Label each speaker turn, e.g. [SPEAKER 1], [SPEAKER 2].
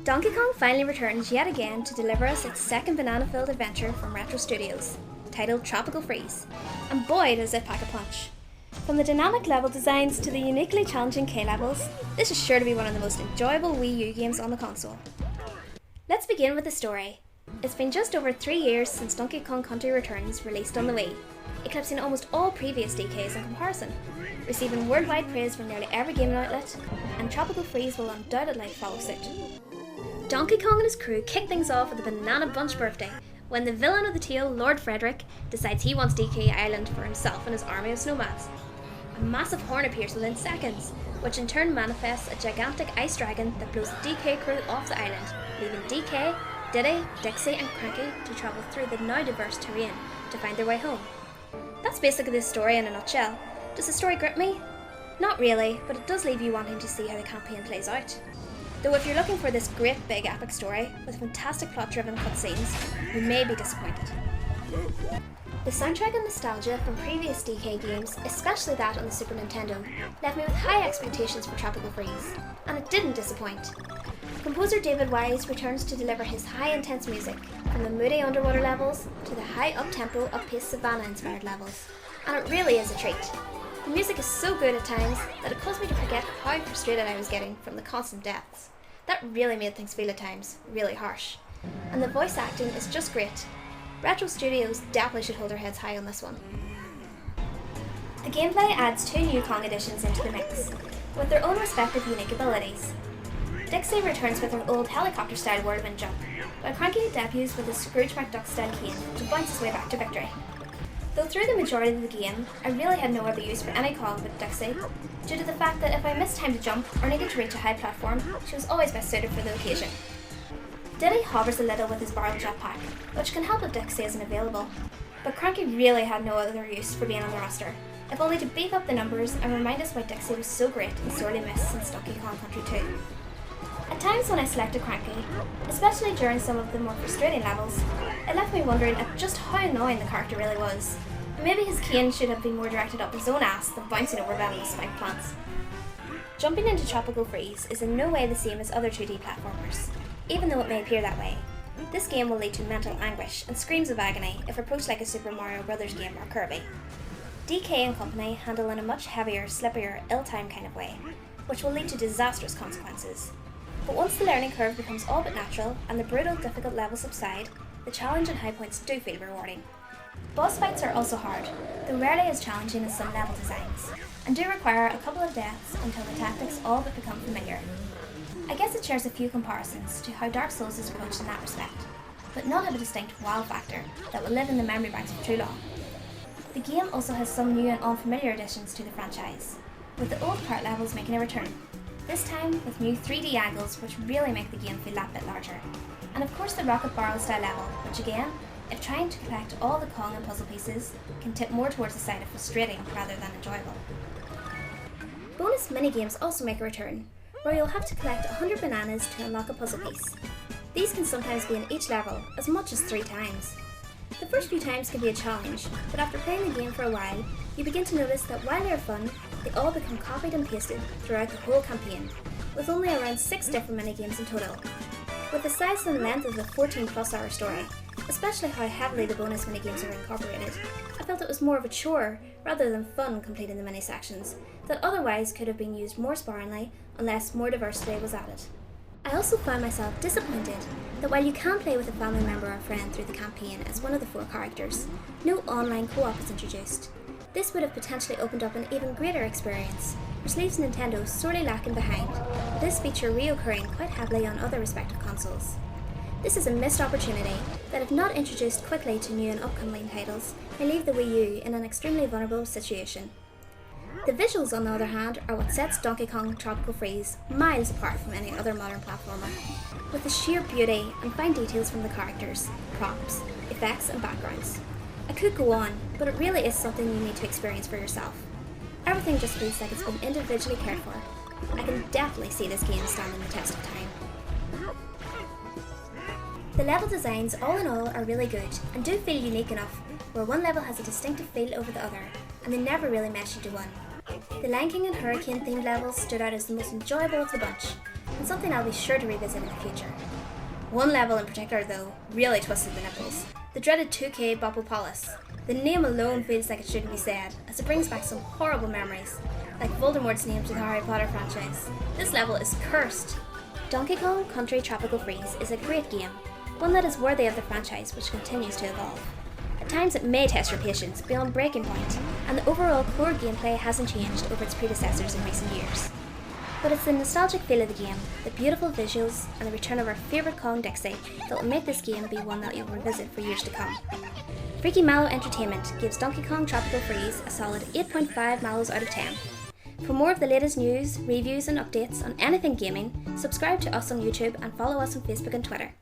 [SPEAKER 1] Donkey Kong finally returns yet again to deliver us its second banana-filled adventure from Retro Studios, titled Tropical Freeze, and boy does it pack a punch. From the dynamic level designs to the uniquely challenging K-levels, this is sure to be one of the most enjoyable Wii U games on the console. Let's begin with the story. It's been just over 3 years since Donkey Kong Country Returns released on the Wii, eclipsing almost all previous DKs in comparison, receiving worldwide praise from nearly every gaming outlet, and Tropical Freeze will undoubtedly follow suit. Donkey Kong and his crew kick things off with a Banana Bunch birthday, when the villain of the tale, Lord Frederick, decides he wants DK Island for himself and his army of snowmans. A massive horn appears within seconds, which in turn manifests a gigantic ice dragon that blows the DK crew off the island, leaving DK, Diddy, Dixie and Cranky to travel through the now diverse terrain to find their way home. That's basically the story in a nutshell. Does the story grip me? Not really, but it does leave you wanting to see how the campaign plays out. Though if you're looking for this great big epic story with fantastic plot-driven cutscenes, you may be disappointed. The soundtrack and nostalgia from previous DK games, especially that on the Super Nintendo, left me with high expectations for Tropical Freeze, and it didn't disappoint. Composer David Wise returns to deliver his high-intense music, from the moody underwater levels to the high up-tempo, up-paced Savannah-inspired levels, and it really is a treat. The music is so good at times that it caused me to forget how frustrated I was getting from the constant deaths. That really made things feel at times really harsh. And the voice acting is just great. Retro Studios definitely should hold their heads high on this one. The gameplay adds 2 new Kong additions into the mix, with their own respective unique abilities. Dixie returns with her old helicopter-style whirlwind jump, while Cranky debuts with his Scrooge McDuck-style cane to bounce his way back to victory. Though through the majority of the game, I really had no other use for any Kong but Dixie, due to the fact that if I missed time to jump or needed to reach a high platform, she was always best suited for the occasion. Diddy hovers a little with his barrel jetpack, which can help if Dixie isn't available, but Cranky really had no other use for being on the roster, if only to beef up the numbers and remind us why Dixie was so great and sorely missed since Donkey Kong Country 2. At times when I selected Cranky, especially during some of the more frustrating levels, it left me wondering at just how annoying the character really was. Maybe his cane should have been more directed up his own ass than bouncing over venomous spiked plants. Jumping into Tropical Freeze is in no way the same as other 2D platformers, even though it may appear that way. This game will lead to mental anguish and screams of agony if approached like a Super Mario Bros. Game or Kirby. DK and company handle in a much heavier, slippier, ill-timed kind of way, which will lead to disastrous consequences. But once the learning curve becomes all but natural and the brutal, difficult levels subside, the challenge and high points do feel rewarding. Boss fights are also hard, though rarely as challenging as some level designs, and do require a couple of deaths until the tactics all but become familiar. I guess it shares a few comparisons to how Dark Souls is approached in that respect, but not have a distinct wow factor that will live in the memory banks for too long. The game also has some new and unfamiliar additions to the franchise, with the old part levels making a return, this time with new 3D angles which really make the game feel that bit larger. And of course the rocket barrel style level, which again, if trying to collect all the Kong and puzzle pieces, can tip more towards the side of frustrating rather than enjoyable. Bonus minigames also make a return, where you'll have to collect 100 bananas to unlock a puzzle piece. These can sometimes be in each level, as much as 3 times. The first few times can be a challenge, but after playing the game for a while, you begin to notice that while they're fun, they all become copied and pasted throughout the whole campaign, with only around 6 different minigames in total. With the size and length of the 14+ hour story, especially how heavily the bonus minigames are incorporated, I felt it was more of a chore rather than fun completing the mini sections that otherwise could have been used more sparingly unless more diversity was added. I also found myself disappointed that while you can play with a family member or friend through the campaign as one of the 4 characters, no online co-op is introduced. This would have potentially opened up an even greater experience, which leaves Nintendo sorely lacking behind, with this feature reoccurring quite heavily on other respective consoles. This is a missed opportunity that, if not introduced quickly to new and upcoming titles, may leave the Wii U in an extremely vulnerable situation. The visuals, on the other hand, are what sets Donkey Kong Tropical Freeze miles apart from any other modern platformer, with the sheer beauty and fine details from the characters, props, effects and backgrounds. I could go on, but it really is something you need to experience for yourself. Everything just feels like it's been individually cared for. I can definitely see this game standing the test of time. The level designs, all in all, are really good and do feel unique enough, where one level has a distinctive feel over the other, and they never really mesh into one. The Lion King and Hurricane themed levels stood out as the most enjoyable of the bunch, and something I'll be sure to revisit in the future. One level in particular, though, really twisted the nipples. The dreaded 2K Bopopolis. The name alone feels like it shouldn't be said, as it brings back some horrible memories, like Voldemort's name to the Harry Potter franchise. This level is cursed. Donkey Kong Country Tropical Freeze is a great game, one that is worthy of the franchise which continues to evolve. At times it may test your patience beyond breaking point, and the overall core gameplay hasn't changed over its predecessors in recent years. But it's the nostalgic feel of the game, the beautiful visuals, and the return of our favourite Kong Dixie that will make this game be one that you'll revisit for years to come. Freaky Mallow Entertainment gives Donkey Kong Tropical Freeze a solid 8.5 mallows out of 10. For more of the latest news, reviews and updates on anything gaming, subscribe to us on YouTube and follow us on Facebook and Twitter.